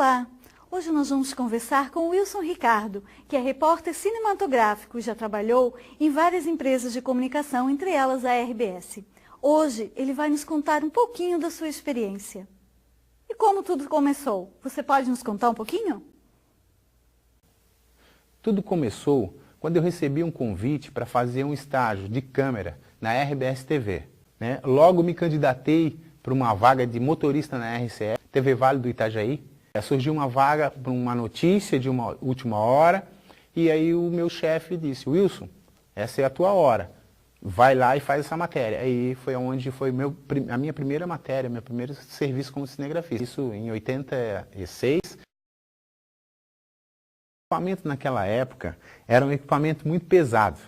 Olá! Hoje nós vamos conversar com Wilson Ricardo, que é repórter cinematográfico e já trabalhou em várias empresas de comunicação, entre elas a RBS. Hoje ele vai nos contar um pouquinho da sua experiência. E como tudo começou? Você pode nos contar um pouquinho? Tudo começou quando eu recebi um convite para fazer um estágio de câmera na RBS TV. Logo me candidatei para uma vaga de motorista na RCE, TV Vale do Itajaí. Surgiu uma vaga para uma notícia de uma última hora e aí o meu chefe disse: Wilson, essa é a tua hora, vai lá e faz essa matéria. Aí foi onde foi a minha primeira matéria, meu primeiro serviço como cinegrafista. Isso em 86. O equipamento naquela época era um equipamento muito pesado,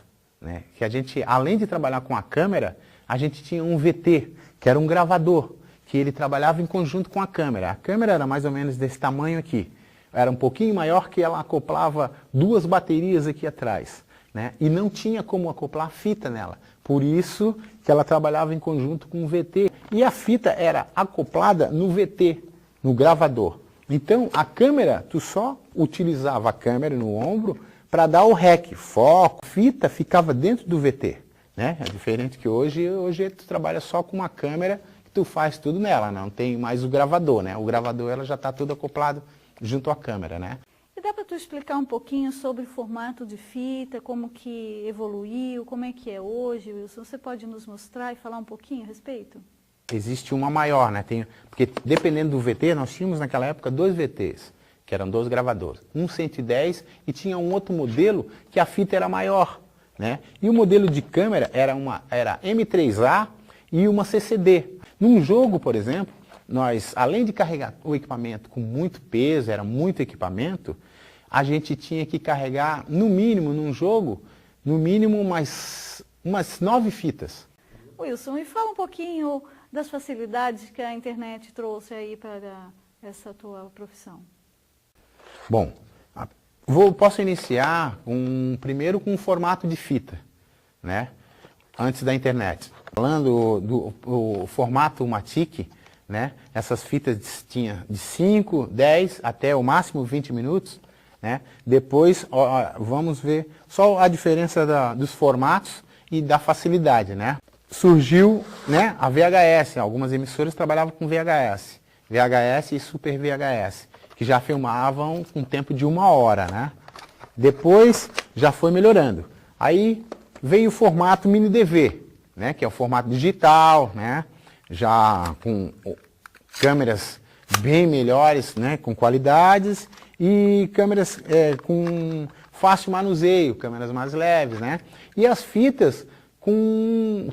que a gente, além de trabalhar com a câmera, a gente tinha um VT, que era um gravador, que ele trabalhava em conjunto com a câmera. A câmera era mais ou menos desse tamanho aqui. Era um pouquinho maior, que ela acoplava duas baterias aqui atrás. E não tinha como acoplar fita nela. Por isso que ela trabalhava em conjunto com o VT. E a fita era acoplada no VT, no gravador. Então a câmera, tu só utilizava a câmera no ombro para dar o REC, foco. A fita ficava dentro do VT. É diferente que hoje tu trabalha só com uma câmera, tu faz tudo nela, não tem mais o gravador, O gravador ela já está tudo acoplado junto à câmera, E dá para tu explicar um pouquinho sobre o formato de fita, como que evoluiu, como é que é hoje, Wilson? Você pode nos mostrar e falar um pouquinho a respeito? Existe uma maior, porque dependendo do VT, nós tínhamos naquela época dois VTs, que eram dois gravadores, um 110 e tinha um outro modelo que a fita era maior, E o modelo de câmera era M3A e uma CCD. Num jogo, por exemplo, nós, além de carregar o equipamento com muito peso, era muito equipamento, a gente tinha que carregar, no mínimo, num jogo, umas 9 fitas. Wilson, me fala um pouquinho das facilidades que a internet trouxe aí para essa tua profissão. Bom, posso iniciar primeiro com o formato de fita, antes da internet. Falando do formato Matic, essas fitas tinha de 5, 10 até o máximo 20 minutos. Depois vamos ver só a diferença dos formatos e da facilidade. Surgiu a VHS, algumas emissoras trabalhavam com VHS e Super VHS, que já filmavam com tempo de 1 hora. Depois já foi melhorando. Aí veio o formato mini DV, que é o formato digital, já com câmeras bem melhores, com qualidades, e câmeras com fácil manuseio, câmeras mais leves, E as fitas com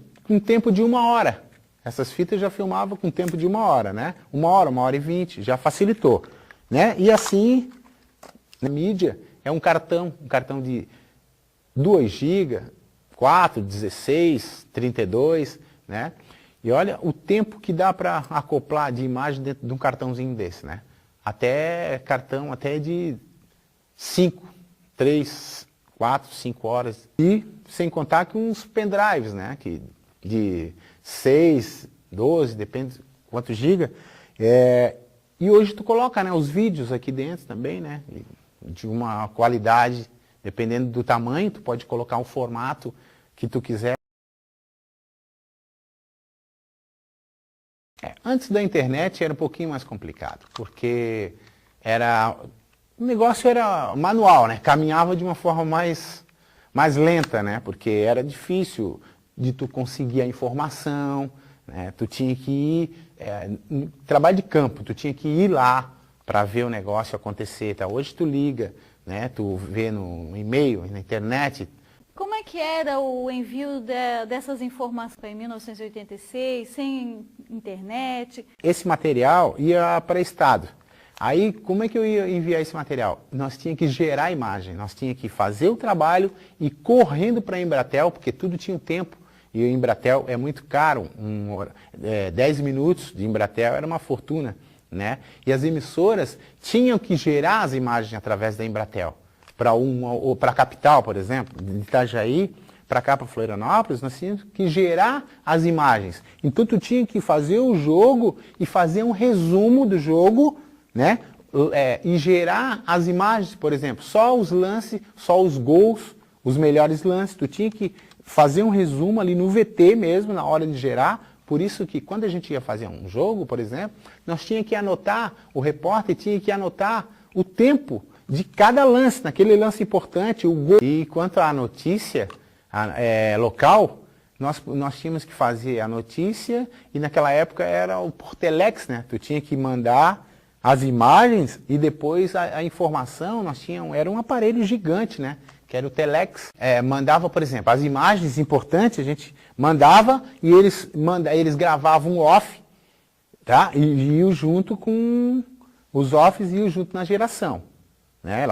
tempo de 1 hora. Essas fitas já filmavam com tempo de 1 hora, 1 hora e 20, já facilitou. E assim, na mídia, é um cartão de 2 GB, 4, 16, 32, E olha o tempo que dá para acoplar de imagem dentro de um cartãozinho desse, Cartão até de 5, 3, 4, 5 horas. E sem contar que uns pendrives, que de 6, 12, depende quanto giga. E hoje tu coloca os vídeos aqui dentro também, de uma qualidade, dependendo do tamanho, tu pode colocar um formato que tu quiser. Antes da internet era um pouquinho mais complicado, porque o negócio era manual, Caminhava de uma forma mais lenta, porque era difícil de tu conseguir a informação, Tu tinha que ir, trabalho de campo, tu tinha que ir lá para ver o negócio acontecer. Hoje tu liga, Tu vê no e-mail, na internet. Como é que era o envio dessas informações em 1986, sem internet? Esse material ia para Estado. Aí, como é que eu ia enviar esse material? Nós tínhamos que gerar a imagem, nós tínhamos que fazer o trabalho e correndo para a Embratel, porque tudo tinha um tempo. E o Embratel é muito caro, 10 minutos de Embratel era uma fortuna. E as emissoras tinham que gerar as imagens através da Embratel. Para a capital, por exemplo, de Itajaí, para cá, para Florianópolis, nós tínhamos que gerar as imagens. Então tu tinha que fazer o jogo e fazer um resumo do jogo, e gerar as imagens, por exemplo, só os lances, só os gols, os melhores lances. Tu tinha que fazer um resumo ali no VT mesmo, na hora de gerar. Por isso que quando a gente ia fazer um jogo, por exemplo, nós tinha que anotar, o repórter tinha que anotar o tempo de cada lance, naquele lance importante, o gol. E quanto à notícia local, nós tínhamos que fazer a notícia e naquela época era o por telex, né? Tu tinha que mandar as imagens e depois a informação, era um aparelho gigante, né? Que era o telex. Mandava, por exemplo, as imagens importantes, a gente mandava e eles gravavam o off, tá? E iam junto com os offs, iam junto na geração. Né?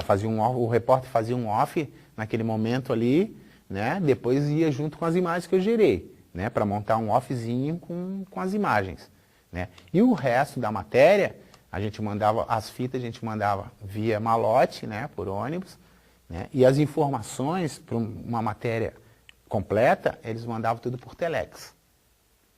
O repórter fazia um off naquele momento ali, né? Depois ia junto com as imagens que eu gerei, né? Para montar um offzinho com as imagens. Né? E o resto da matéria, a gente mandava, as fitas a gente mandava via malote, né? Por ônibus, né? E as informações para uma matéria completa, eles mandavam tudo por telex.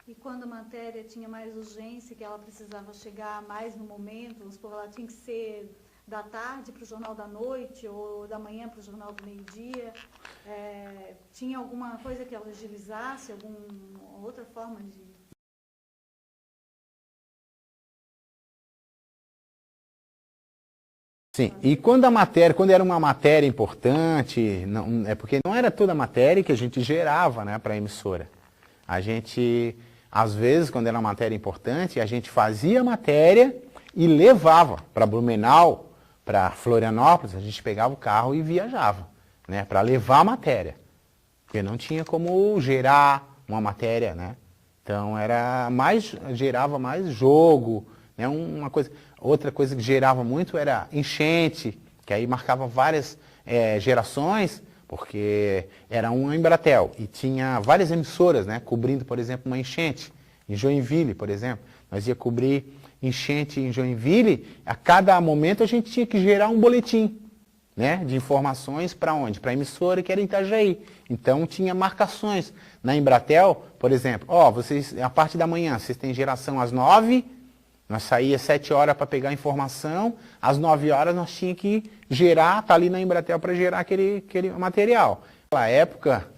E quando a matéria tinha mais urgência, que ela precisava chegar mais no momento, ela tinha que ser da tarde para o Jornal da Noite ou da manhã para o Jornal do Meio-Dia, tinha alguma coisa que ela agilizasse, alguma outra forma de... Sim, e quando era uma matéria importante, porque não era toda a matéria que a gente gerava, né, para a emissora. A gente, às vezes, quando era uma matéria importante, a gente fazia a matéria e levava para Blumenau, para Florianópolis, a gente pegava o carro e viajava, né, para levar a matéria. Porque não tinha como gerar uma matéria, né? Então gerava mais jogo, né, outra coisa que gerava muito era enchente, que aí marcava várias gerações, porque era uma Embratel e tinha várias emissoras, né, cobrindo, por exemplo, uma enchente. Em Joinville, por exemplo, nós ia cobrir enchente em Joinville, a cada momento a gente tinha que gerar um boletim, né, de informações para onde? Para a emissora que era em Itajaí. Então tinha marcações. Na Embratel, por exemplo, vocês, a parte da manhã, vocês têm geração às 9, nós saía às 7 horas para pegar a informação, às 9 horas nós tínhamos que gerar, tá ali na Embratel para gerar aquele material. Naquela época,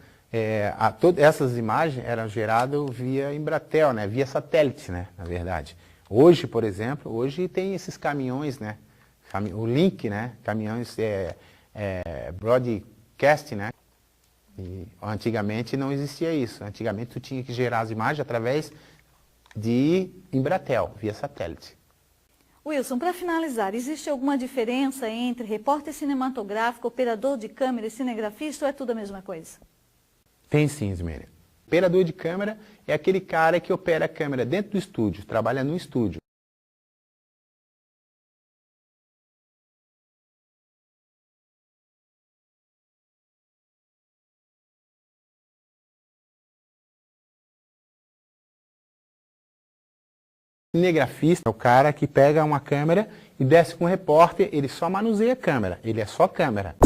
todas essas imagens eram geradas via Embratel, né, via satélite, né, na verdade. Hoje, por exemplo, tem esses caminhões, né, o link, né, caminhões broadcast, né, e antigamente não existia isso. Antigamente tu tinha que gerar as imagens através de Embratel, via satélite. Wilson, para finalizar, existe alguma diferença entre repórter cinematográfico, operador de câmera e cinegrafista ou é tudo a mesma coisa? Tem sim, Ismênia. Operador de câmera é aquele cara que opera a câmera dentro do estúdio, trabalha no estúdio. Cinegrafista é o cara que pega uma câmera e desce com o repórter, ele só manuseia a câmera, ele é só câmera.